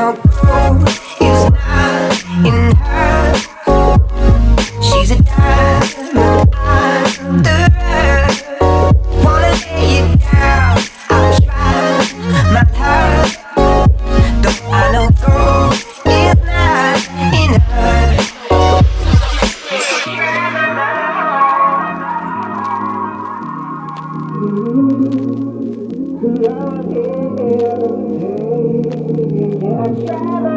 no gold is not in her. She's a diamond under her. Wanna lay it down, I'll try my heart. Though I know gold is not in her. I try